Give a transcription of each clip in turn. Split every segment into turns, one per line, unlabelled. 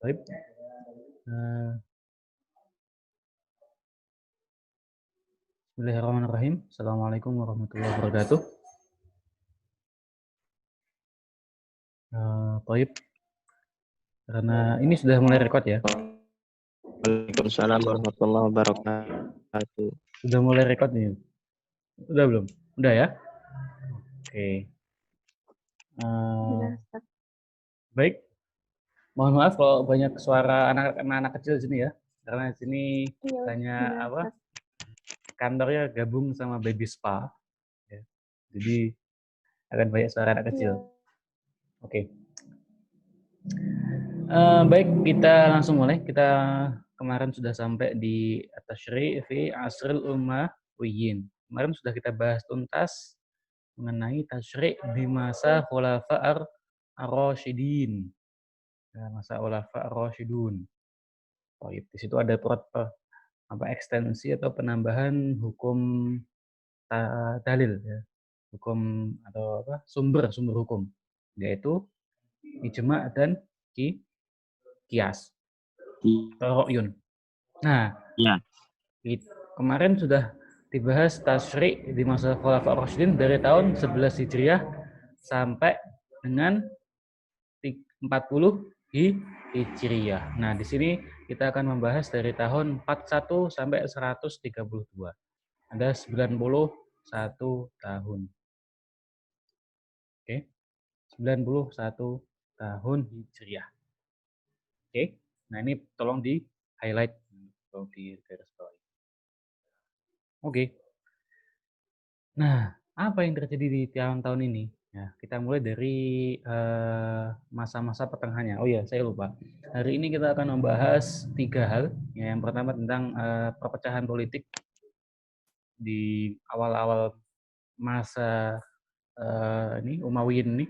Baik. Bismillahirrahmanirrahim. Assalamualaikum warahmatullahi wabarakatuh. Baik. Karena ini sudah mulai record ya.
Waalaikumsalam warahmatullahi wabarakatuh.
Sudah mulai record nih. Udah belum? Udah ya? Oke. Baik. Mohon maaf kalau banyak suara anak-anak kecil di sini ya. Karena di sini hanya kantornya gabung sama baby spa. Ya. Jadi akan banyak suara anak kecil. Oke. Baik, kita langsung mulai. Kita kemarin sudah sampai di at-tasyri' fi asril ummawiyyin. Kemarin sudah kita bahas tuntas mengenai tasyri' di masa khulafa ar-rasyidin. Masa khulafa ar-rasyidun. Oh, di situ ada ekstensi atau penambahan hukum dalil ya. Hukum atau sumber hukum, yaitu ijma' dan qiyas atau ru'yun. Nah,
ya.
Kemarin sudah dibahas tasyri' di masa Khulafa Rasyidin dari tahun 11 Hijriah sampai dengan 40 Hijriah. Nah, di sini kita akan membahas dari tahun 41 sampai 132. Ada 91 tahun. Oke. 91 tahun Hijriah. Oke. Nah, ini tolong di highlight, tolong di garis bawah. Oke. Nah, apa yang terjadi di tahun-tahun ini? Ya, kita mulai dari masa-masa pertengahannya. Oh ya, saya lupa. Hari ini kita akan membahas 3 hal. Ya, yang pertama tentang perpecahan politik di awal-awal masa ini Umayyid ini.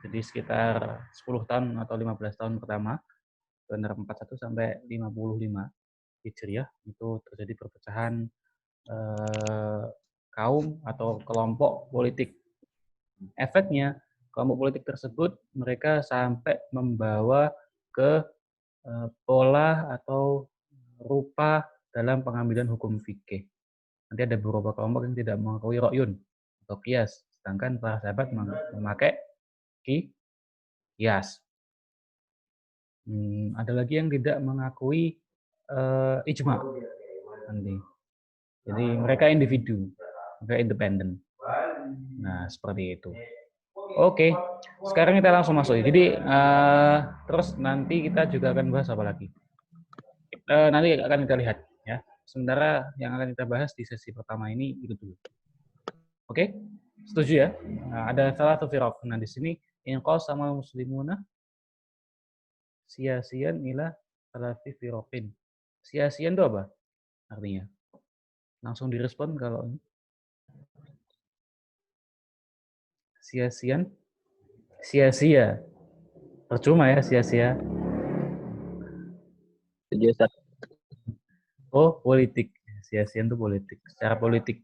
Jadi sekitar 10 tahun atau 15 tahun pertama, benar 41 sampai 55 Hijriah, itu terjadi perpecahan kaum atau kelompok politik. Efeknya, kelompok politik tersebut mereka sampai membawa ke pola atau rupa dalam pengambilan hukum fikih. Nanti ada beberapa kelompok yang tidak mengakui ro'yun atau qiyas, sedangkan para sahabat memakai qiyas. Ada lagi yang tidak mengakui ijma. Nanti. Jadi mereka individu, mereka independen. Nah, seperti itu. Oke, sekarang kita langsung masuk. Jadi terus nanti kita juga akan bahas apa lagi? Nanti akan kita lihat ya. Sementara yang akan kita bahas di sesi pertama ini itu dulu. Oke, setuju ya? Nah, ada salah satu firaq. Nah, di sini sama muslimuna sia-sian ila salati firaqin. Sia-sian itu apa artinya? Langsung direspon kalau ini. Sia-sian, sia-sia. Percuma ya sia-sia. Oh, politik. Sia-sian itu politik. Secara politik.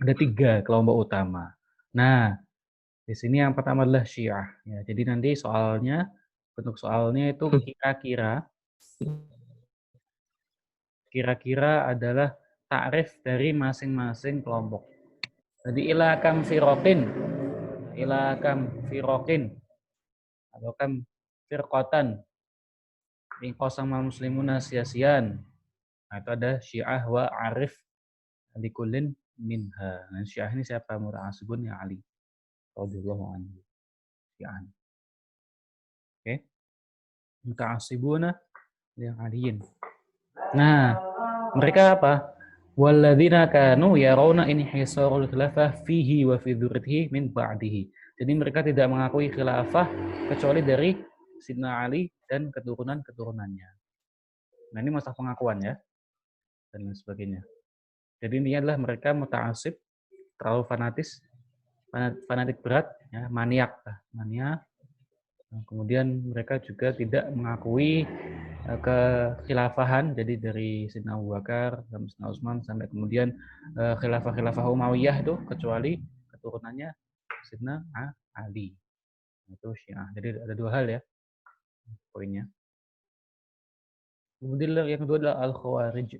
Ada 3 kelompok utama. Nah, di sini yang pertama adalah Syiah. Ya, jadi nanti bentuk soalnya itu kira-kira adalah takrif dari masing-masing kelompok. Jadi ila kam firokin, atau kam firqatan, in qasama muslimuna sia-sian. Nah, itu ada Syiah wa arif likulin minha. Nah, Syiah ini siapa? Mura'asibun ya Ali radhiyallahu anhu. Syiah. Oke. Muta'assibuna yang aliin. Nah, mereka apa? Walladzina kanu yarawna inhisarul khilafah fihi wa fi dzurrihi min ba'dihi. Jadi mereka tidak mengakui khilafah kecuali dari Sidna Ali dan keturunan-keturunannya. Nah, ini masalah pengakuan ya dan lain sebagainya. Jadi ini adalah mereka muta'assib, terlalu fanatik berat, ya, maniak. Kemudian mereka juga tidak mengakui kekhilafahan, jadi dari Sidna Abu Bakar, Sidna Utsman, sampai kemudian khilafah Umayyah itu kecuali keturunannya Sidna Ali. Itu Syiah. Jadi ada 2 hal ya. poinnya. Kemudian yang kedua adalah Al-Khawarij.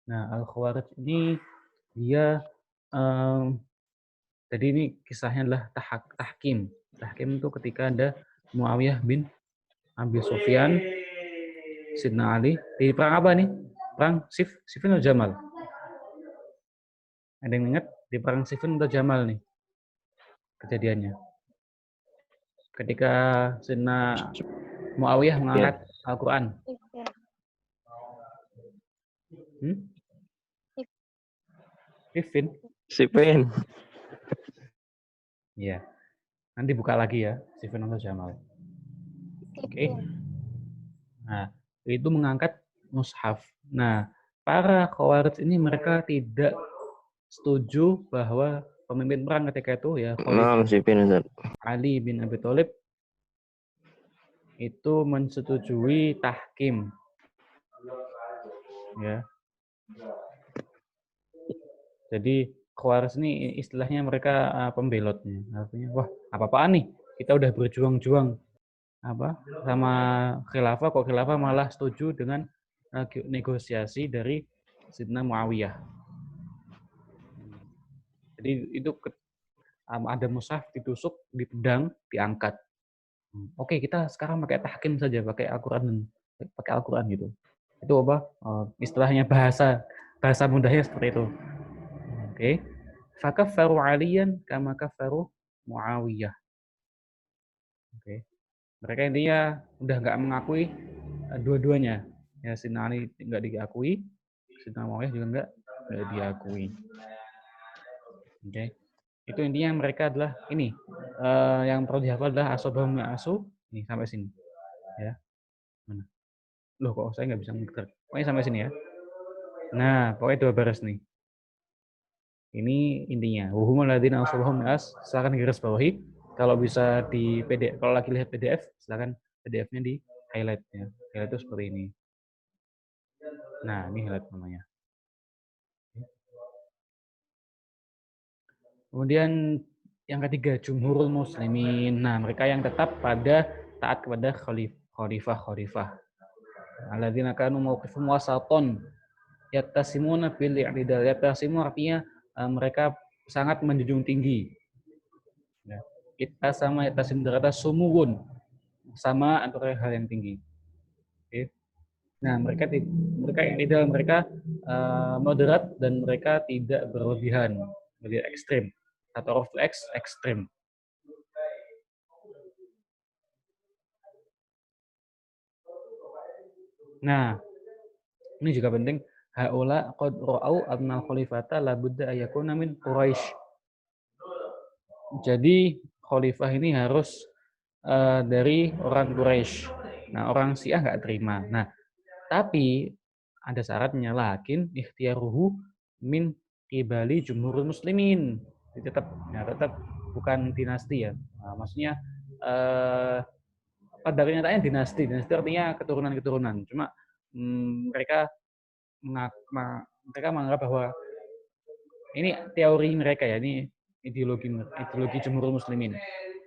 Nah, Al-Khawarij ini dia jadi ini kisahnya adalah tahkim. Tahkim itu ketika ada Muawiyah bin Abi Sufyan, Sidna Ali di perang apa nih? Perang Siffin atau Jamal? Ada yang ingat di perang Siffin atau Jamal nih kejadiannya? Ketika Sidna Muawiyah mengangkat Al-Quran.
Siffin.
Iya. Nanti buka lagi ya, Siffin atau Jamal. Oke. Nah, itu mengangkat mushaf. Nah, para Khawarij ini mereka tidak setuju bahwa pemimpin perang ketika itu ya Khalifah Ali bin Abi Thalib itu mensetujui tahkim. Ya. Jadi Khawarij ini istilahnya mereka pembelotnya. Artinya wah, apa-apaan nih? Kita udah berjuang-juang sama khilafah, kok khilafah malah setuju dengan negosiasi dari Sidna Muawiyah. Jadi itu ada mushaf ditusuk, dipedang, diangkat. Oke, kita sekarang pakai tahkim saja, pakai Al-Quran gitu. Itu apa? Istilahnya bahasa mudahnya seperti itu. Oke. Fakaffaru aliyan kama kaffaru Muawiyah. Oke. Mereka intinya udah nggak mengakui dua-duanya. Ya, Sidna Ali nggak diakui, Sidna Muawiyah juga nggak diakui. Oke. Itu intinya mereka adalah ini. Yang perlu dihafal adalah asobahum asu. Nih sampai sini. Ya. Mana? Loh kok saya nggak bisa muter. Pokoknya sampai sini ya. Nah, pokoknya 2 baris nih. Ini intinya. Wahumul ladzina asobahum as. Silakan garis bawahi. Kalau bisa di PDF, kalau lagi lihat PDF, silakan PDF-nya di highlight ya. Highlight itu seperti ini. Nah, ini highlight namanya. Kemudian yang ketiga, jumhurul muslimin. Nah, mereka yang tetap pada taat kepada khalifah. Alladzina kanu mauqifum wasaton yattasimuna bil i'tidal. Yattasimu artinya mereka sangat menjunjung tinggi. Ya. Kita sama yattasim derata sumuwun. Sama antara hal yang tinggi. Oke. Nah, mereka i'tidal, mereka moderat dan mereka tidak berlebihan, tidak ekstrim. Atau ekstrim. Nah, ini juga penting. Haula qad ra'au annal khalifata la budda ayakuna min Quraisy. Jadi khalifah ini harus dari orang Quraisy. Nah, orang Syiah nggak terima. Nah, tapi ada syaratnya, lakin ikhtiaruhu min qibali jumhurul muslimin. Jadi tetap bukan dinasti ya. Nah, maksudnya pada kenyataannya dinasti artinya keturunan. Cuma mereka menganggap bahwa ini teori mereka ya, ini ideologi jumhurul muslimin.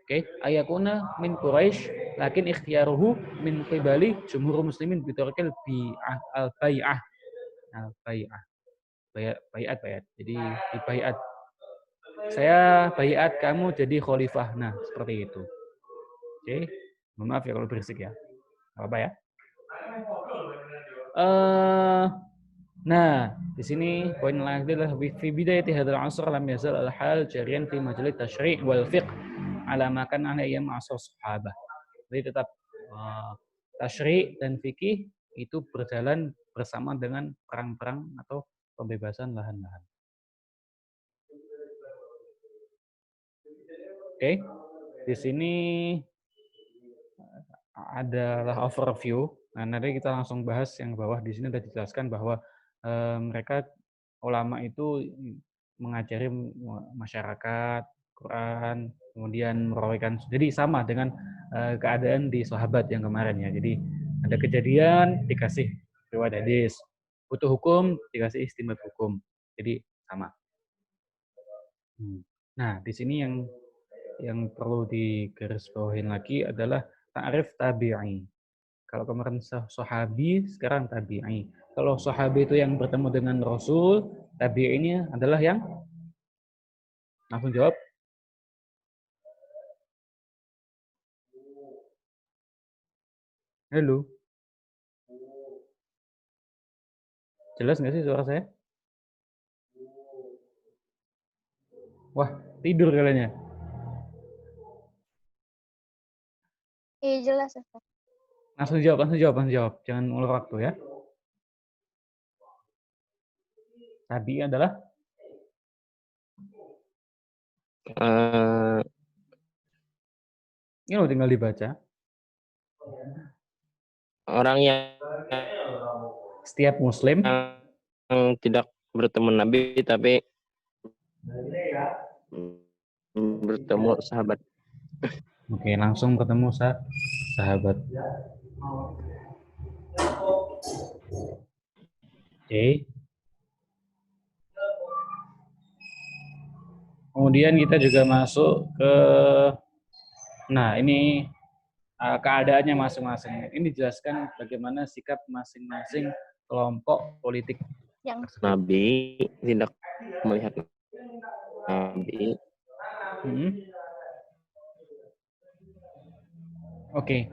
Oke, ayakuna min Quraisy lakin ikhtiaruhu min qibali jumhurul muslimin bitarkil al-bai'ah. Al-bai'ah. Bai'at. Jadi di bai'at. Saya bai'at kamu jadi khalifah. Nah, seperti itu. Oke. Mohon maaf ya kalau berisik ya. Apa ya? Nah, di sini poin lain adalah fi bidayati hadzal 'asr lam yazal al-hal jariyan fi majalis tasyri' wal fiqh ala ma kana ala ayyam 'asr sahabah. Jadi tetap tasyri' dan fikih itu berjalan bersama dengan perang-perang atau pembebasan lahan-lahan. Oke. Di sini adalah overview. Nah, nanti kita langsung bahas yang bawah. Di sini sudah dijelaskan bahwa mereka ulama itu mengajari masyarakat Quran, kemudian merawikan. Jadi sama dengan keadaan di sahabat yang kemarin ya. Jadi ada kejadian dikasih riwayat hadis, butuh hukum dikasih istinbat hukum. Jadi sama. Nah, di sini yang perlu digarisbawahi lagi adalah ta'rif tabi'i. Kalau kemarin sahabi, sekarang tabi'i. Kalau sahabi itu yang bertemu dengan Rasul, tabi'inya adalah yang langsung jawab. Halo. Jelas nggak sih suara saya? Wah, tidur kalian.
Iya jelas Ustaz.
Langsung jawab. Jangan ngulur waktu ya. Tabi'i adalah ini loh tinggal dibaca.
Orang yang
Setiap muslim
tidak bertemu Nabi tapi bertemu sahabat.
Oke, langsung ketemu sahabat. Oke. Kemudian kita juga masuk ke, nah ini keadaannya masing-masing. Ini dijelaskan bagaimana sikap masing-masing kelompok politik.
Yang
Nabi tidak melihat Nabi.
Oke,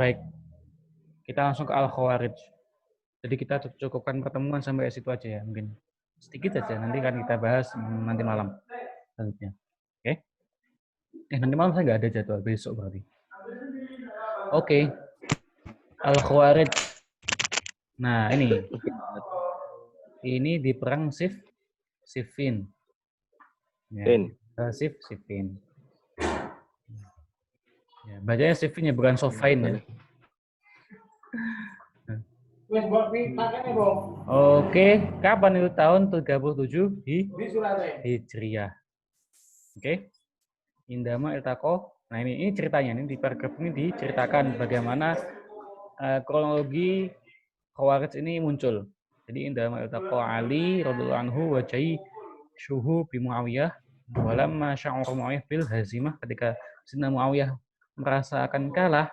baik. Kita langsung ke Al-Khawarij. Jadi kita cukupkan pertemuan sampai situ aja ya, mungkin sedikit aja. Nanti kan kita bahas nanti malam selanjutnya. Oke? Nanti malam saya nggak ada jadwal, besok berarti. Oke. Al-Khawarij. Nah, ini di perang Siffin. Ya, Siffin. Ya, bacanya Siffin ya, bukan Sofain ya. Oke, kapan itu tahun 37 Hijriah. Oke. Indama iltaqo. Nah, ini ceritanya, ini di paragraf ini diceritakan bagaimana kronologi Khawarij ini muncul. Jadi indama iltaqo Ali radhiyallahu anhu wa syuhu bi Muawiyah walamma sya'ur Muawiyah bil hazimah, ketika Sayyidina Muawiyah merasakan kalah.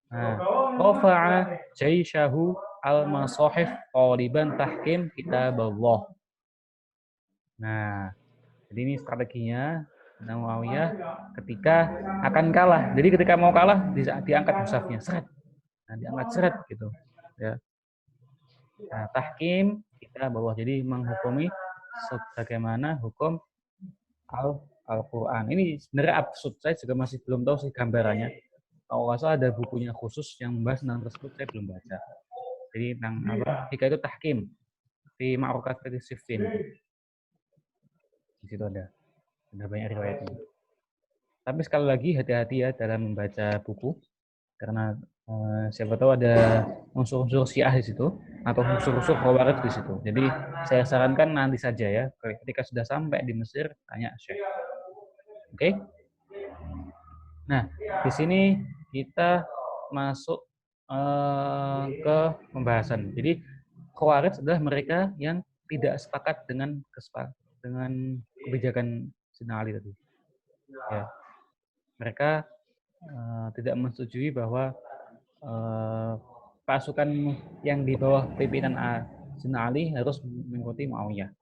Nah, rafa'a jaishahu al-masahif qaliban tahkim kitab Allah. Nah, jadi ini strateginya Muawiyah ketika akan kalah. Jadi ketika mau kalah diangkat mushafnya, seret. Nah, diangkat seret gitu. Ya. Nah, tahkim kitab Allah. Jadi menghukumi sebagaimana hukum Al-Quran. Ini sebenarnya absurd. Saya juga masih belum tahu sih gambarannya. Kalau nggak salah ada bukunya khusus yang membahas tentang tersebut, saya belum baca. Jadi tentang apa? Jika itu tahkim di Ma'rukat Siffin. Di situ ada banyak riwayatnya. Tapi sekali lagi hati-hati ya dalam membaca buku, karena siapa tahu ada unsur-unsur Syiah di situ atau unsur-unsur Khawarij di situ. Jadi saya sarankan nanti saja ya, ketika sudah sampai di Mesir tanya Syekh. Oke? Nah, di sini kita masuk ke pembahasan. Jadi Khawarij adalah mereka yang tidak sepakat dengan kebijakan Sayyidina Ali tadi. Ya. Mereka tidak menyetujui bahwa pasukan yang di bawah pimpinan Sayyidina Ali harus mengikuti Muawiyah.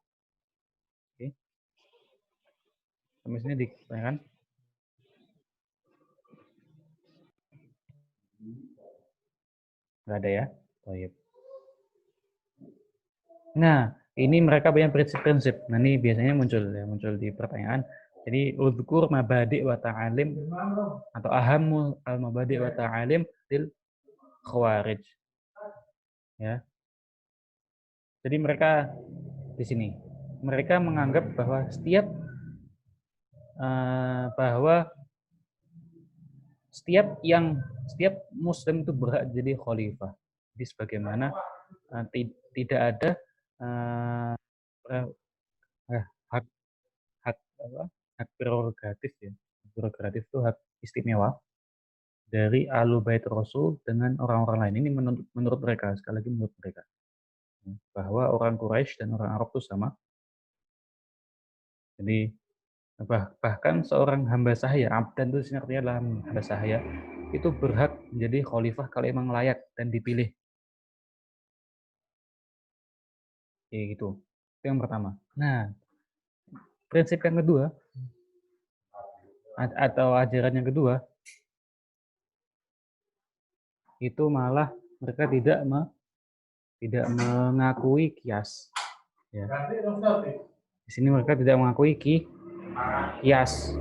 Oke. Sampai sini ditanyakan. Nggak ada ya? Baik. Nah, ini mereka punya prinsip-prinsip. Nah, ini biasanya muncul di pertanyaan. Jadi, udhkur mabadi' wa ta'alim atau ahammu al-mabadi' wa ta'alim lil Khawarij. Ya. Jadi mereka di sini, mereka menganggap bahwa setiap muslim itu berhak jadi khalifah. Jadi sebagaimana tidak ada hak prerogatif ya. Prerogatif itu hak istimewa dari Ahlul Bait Rasul dengan orang-orang lain. Ini menurut mereka, sekali lagi menurut mereka. Bahwa orang Quraisy dan orang Arab itu sama. Jadi bahkan seorang hamba sahaya, abdan itu artinya adalah hamba sahaya, itu berhak menjadi khalifah kalau emang layak dan dipilih. Kayak gitu. Itu yang pertama. Nah, prinsip yang kedua atau ajaran yang kedua itu malah mereka tidak mengakui kias. Ya. Di sini mereka tidak mengakui kias.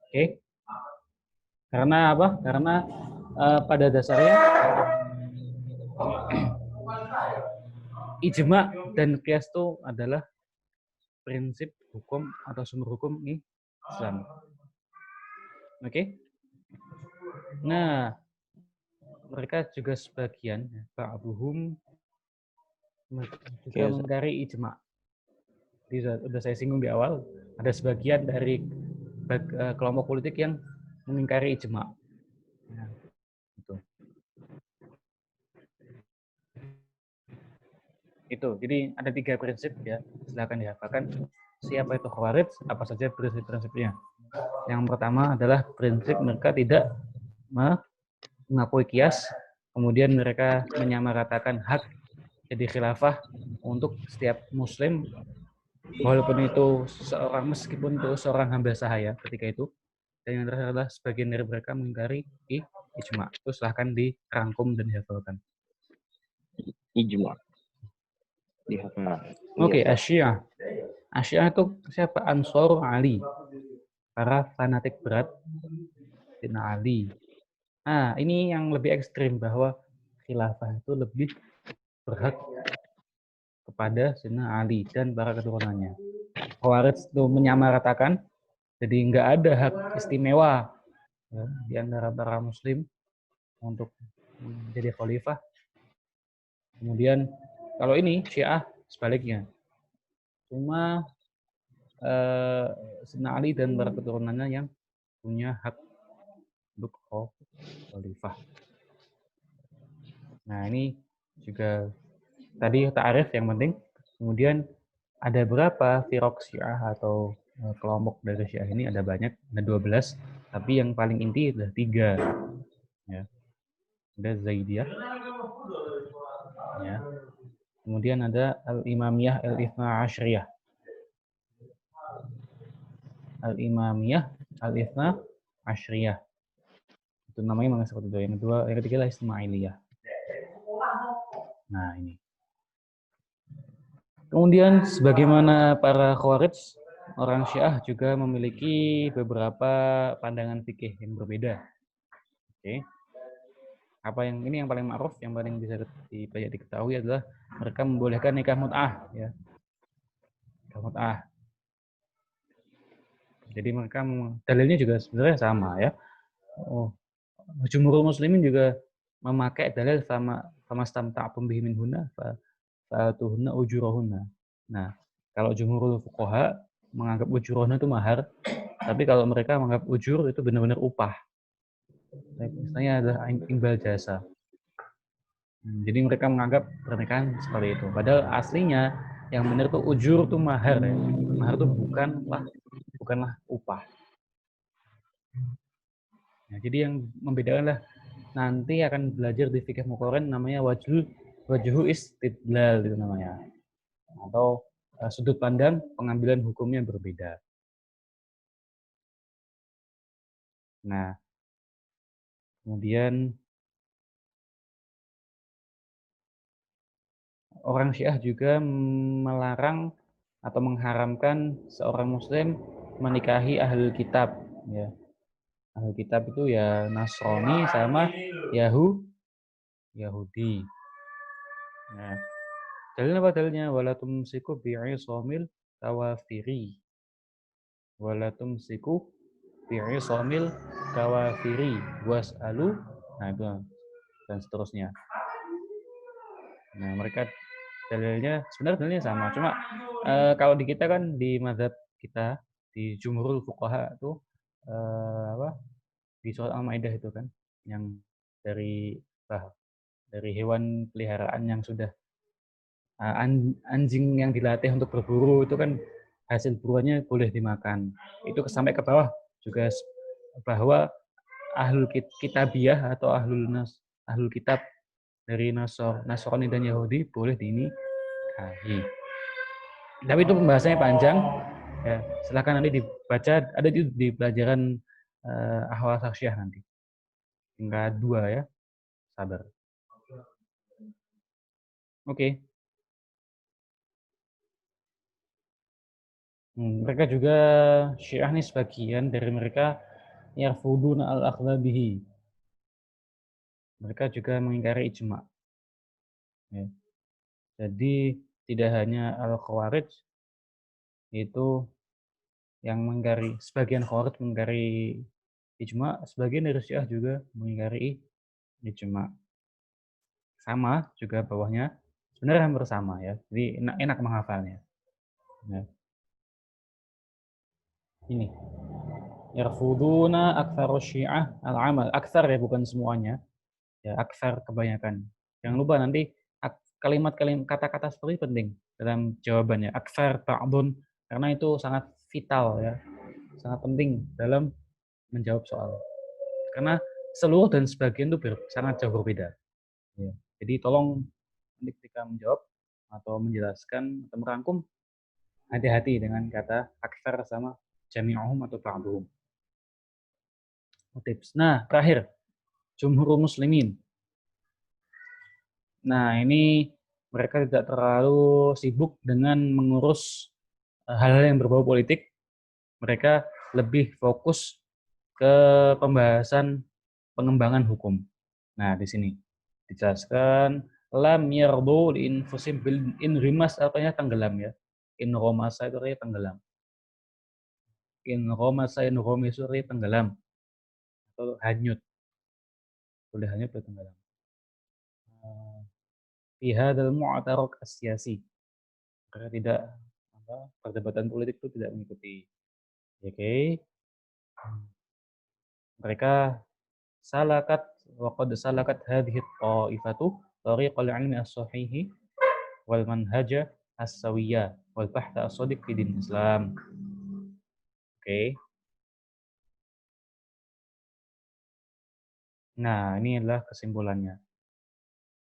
Oke. Karena apa? Karena pada dasarnya ijma dan kias itu adalah prinsip hukum atau sumber hukum Islam. Oke? Nah, mereka juga sebagian ba'duhum juga mengingkari ijma. Jadi sudah saya singgung di awal, ada sebagian dari kelompok politik yang mengingkari ijma. Nah, itu. Jadi ada 3 prinsip ya. Silakan dihafalkan. Siapa itu Khawarij? Apa saja prinsip-prinsipnya? Yang pertama adalah prinsip mereka tidak mengakui kias, kemudian mereka menyamaratakan hak jadi khilafah untuk setiap muslim, walaupun itu meskipun itu seorang hamba sahaya ketika itu. Dan yang terakhir adalah sebagian dari mereka mengingkari ijma. Itu silahkan dirangkum dan dihafalkan.
Ijma.
Oke, Asyiah. Asyiah itu siapa? Ansor Ali. Para fanatik berat Sayyidina Ali. Nah, ini yang lebih ekstrim bahwa khilafah itu lebih berhak kepada Sayyidina Ali dan para keturunannya. Khawarij itu menyamaratakan, jadi nggak ada hak istimewa ya, di antara para muslim untuk menjadi khalifah. Kemudian kalau ini Syiah sebaliknya. Cuma Sayyidina Ali dan para keturunannya yang punya hak untuk khalifah. Nah, ini juga tadi ta'arif yang penting. Kemudian ada berapa firaq Syiah atau kelompok dari Syiah ini? Ada banyak, ada 12, tapi yang paling inti adalah 3. Ya. Ada Zaidiyah. Ya. Kemudian ada Al-Imamiyah Al-Ithna Ashriyah. Al-Imamiyah Al-Ithna Ashriyah. Itu namanya memang seperti itu. Yang ketiga adalah Ismailiyah. Nah, ini. Kemudian sebagaimana para Khawarij, orang Syiah juga memiliki beberapa pandangan fikih yang berbeda. Oke. Apa yang ini yang paling ma'ruf, yang paling bisa banyak diketahui adalah mereka membolehkan nikah mut'ah ya. Nikah mut'ah. Jadi mereka dalilnya juga sebenarnya sama ya. Jumhurul muslimin juga memakai dalil sama stamta'tum bihi min hunna fa'atuhunna ujurahunna. Nah, kalau jumhurul fuqaha menganggap ujurahunna itu mahar, tapi kalau mereka menganggap ujur itu benar-benar upah. Misalnya adalah imbal jasa. Jadi mereka menganggap pernikahan seperti itu. Padahal aslinya yang benar tuh ujur tuh mahar ya. Mahar itu bukanlah upah. Nah, jadi yang membedakan lah nanti akan belajar di fikih muqarran namanya wajhu istidlal itu namanya. Atau sudut pandang pengambilan hukumnya berbeda. Nah, kemudian orang Syiah juga melarang atau mengharamkan seorang muslim menikahi ahlul kitab ya. Ahlul kitab itu ya Nasrani sama Yahudi. Nah, dalilnya apa dalilnya? Wala tumsiku bi'isamil kawafiri. Wala tumsiku bi'isamil kawafiri was'alu. Nah, itu dan seterusnya. Nah, mereka dalilnya sebenarnya dalilnya sama, cuma kalau di kita kan di mazhab kita di jumhurul fuqaha itu di surat Al-Maidah itu kan yang dari hewan peliharaan yang sudah anjing yang dilatih untuk berburu itu kan hasil buruannya boleh dimakan. Itu sampai ke bawah juga bahwa ahlul kitabiyah atau ahlul kitab dari Nasrani dan Yahudi boleh dinikahi. Tapi itu pembahasannya panjang. Ya, silakan nanti dibaca, ada di pelajaran ahwal syakhsiyah nanti. Tingkat 2 ya. Sabar. Oke. Mereka juga Syiah nih sebagian dari mereka yarfuduna al-akhdha bihi. Mereka juga mengingkari ijma. Ya. Jadi tidak hanya al-Khawarij itu yang mengingkari, sebagian Khawarij mengingkari ijma, sebagian dari Syiah juga mengingkari ijma. Sama juga bawahnya, sebenarnya hampir sama ya. Jadi enak menghafalnya. Ya. Ini. Yarfuduna aktsar Syiah al-amal. Aktsar ya, bukan semuanya. Ya, aksar kebanyakan. Jangan lupa nanti kalimat-kalimat kata-kata seperti penting dalam jawabannya. Aksar ta'dun, karena itu sangat vital ya, sangat penting dalam menjawab soal. Karena seluruh dan sebagian itu sangat jauh berbeda. Ya. Jadi tolong nanti ketika menjawab atau menjelaskan atau merangkum, hati-hati dengan kata aksar sama jami'uhum atau ba'duhum. Tips. Nah, terakhir, jumhur muslimin. Nah, ini mereka tidak terlalu sibuk dengan mengurus hal-hal yang berbau politik. Mereka lebih fokus ke pembahasan pengembangan hukum. Nah, di sini dijelaskan lam yardu li infusim bil inrimas, artinya tenggelam ya. In romasa itu artinya tenggelam. In romasa in romisu artinya tenggelam atau hanyut. Boleh hanyut atau tenggelam. Fi hadzal mu'tarak as-siyasi. Karena tidak perdebatan politik itu tidak mengikuti. Oke. Mereka salakat wa qad salakat hadhihi ta'ifatu tariqal ilmi as-sahihi wal manhaja as-sawiyya wal bahtha as-shadiq fi din Islam. Oke. Nah, ini adalah kesimpulannya.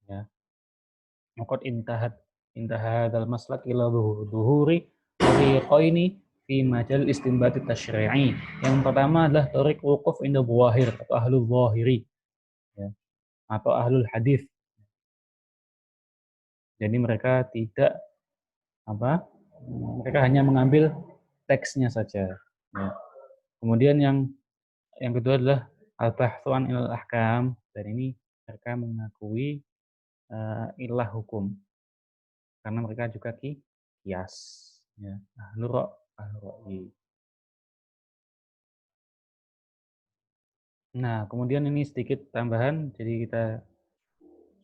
Ya. Maqad intahat al maslak ila dhuhuri tariqaini fi majal istinbat tasyri'i. Yang pertama adalah tariq wuquf inda dhahir atau ahlul dhahiri, ya, atau ahlul hadis. Jadi mereka tidak mereka hanya mengambil teksnya saja. Ya. Kemudian yang kedua adalah al-bahthu an ilal ahkam, dan ini mereka mengakui ilah hukum karena mereka juga kias, ya. Ahlur ra'yi. Nah, kemudian ini sedikit tambahan, jadi kita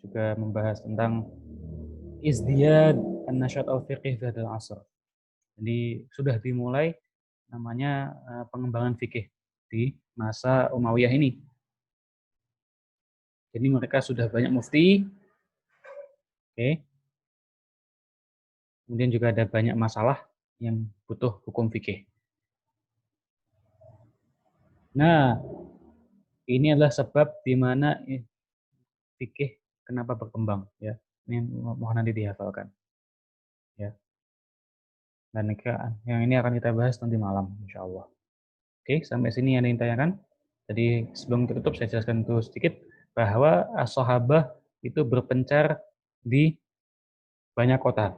juga membahas tentang izdiyad an-nashat al-fiqih fi hadzal asr. Jadi sudah dimulai namanya pengembangan fikih di masa Umayyah ini. Jadi mereka sudah banyak mufti. Oke. Kemudian juga ada banyak masalah yang butuh hukum fikih. Nah, ini adalah sebab di mana fikih kenapa berkembang, ya. Ini mohon nanti dihafalkan. Ya. Dan yang ini akan kita bahas nanti malam, insya Allah. Oke, sampai sini ada yang ditanyakan. Jadi sebelum tutup saya jelaskan dulu sedikit bahwa as-sahabah itu berpencar di banyak kota.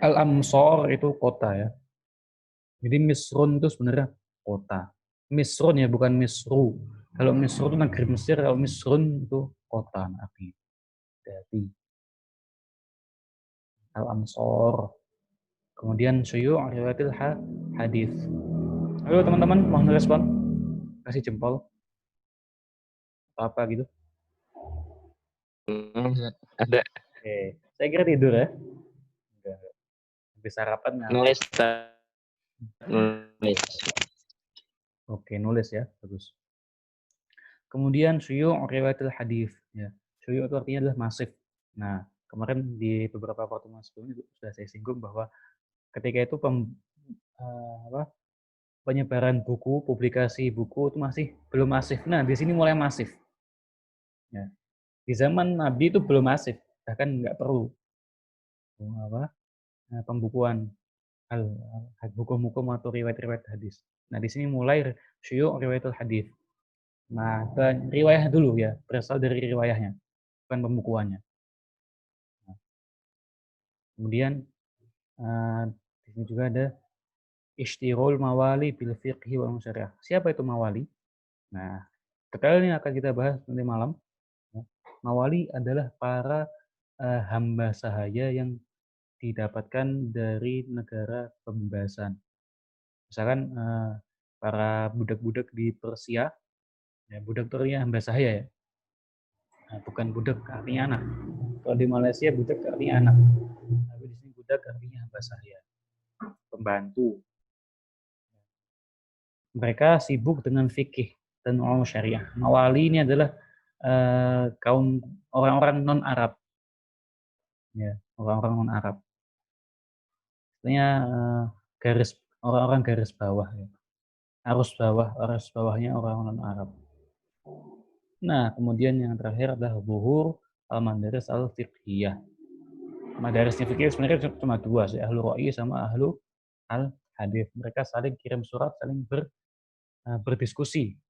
Al-Amsor itu kota ya. Jadi Misrun itu sebenarnya kota. Misrun ya, bukan Misru. Kalau Misru itu negeri Mesir, kalau Misrun itu kota artinya. Jadi Al-Amsor. Kemudian syuyu' riwayatil hadis. Ayo teman-teman, mohon respon. Kasih jempol. Apa gitu.
Ada.
Oke. Saya kira tidur ya. Enggak. Habis sarapan
Nulis. Nulis.
Oke, nulis ya. Bagus. Kemudian syuyu' riwayatil hadis, ya. Syuyu' itu artinya adalah masif. Nah, kemarin di beberapa pertemuan sebelumnya sudah saya singgung bahwa ketika itu penyebaran buku, publikasi buku itu masih belum masif. Nah, di sini mulai masif. Ya. Di zaman Nabi itu belum masif, bahkan nggak perlu pembukuan hukum-hukum atau riwayat-riwayat hadis. Nah, di sini mulai syuyu'u riwayatul hadis. Nah, riwayah dulu ya, berasal dari riwayahnya, bukan pembukuannya. Nah, kemudian di sini juga ada ishtirul mawali bil fiqhi wal musyariah. Siapa itu mawali? Nah, detail ini akan kita bahas nanti malam. Mawali adalah para hamba sahaya yang didapatkan dari negara pembebasan. Misalkan para budak-budak di Persia, ya budak itu artinya hamba sahaya ya. Nah, bukan budak artinya anak. Kalau di Malaysia budak artinya anak. Tapi di sini budak artinya hamba sahaya, pembantu. Mereka sibuk dengan fikih dan ulum syariah. Mawali ini adalah kaum orang-orang non-Arab. Ya, orang-orang non-Arab. Artinya garis orang-orang garis bawah ya. Arus bawahnya orang non-Arab. Nah, kemudian yang terakhir adalah zuhur al-madaris al-fiqhiyah. Madarisnya fikih sebenarnya cuma dua sih, ahlu ra'i sama ahlu al-hadis. Mereka saling kirim surat, saling berdiskusi,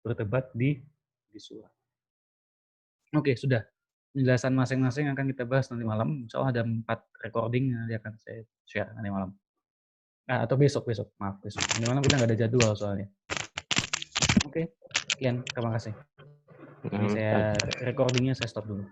berdebat di surat. Oke, sudah. Penjelasan masing-masing akan kita bahas nanti malam. Insya Allah ada 4 recording yang akan saya share nanti malam. Atau besok. Maaf, besok. Nanti malam kita nggak ada jadwal soalnya. Oke, sekian. Terima kasih. Ini saya recordingnya saya stop dulu.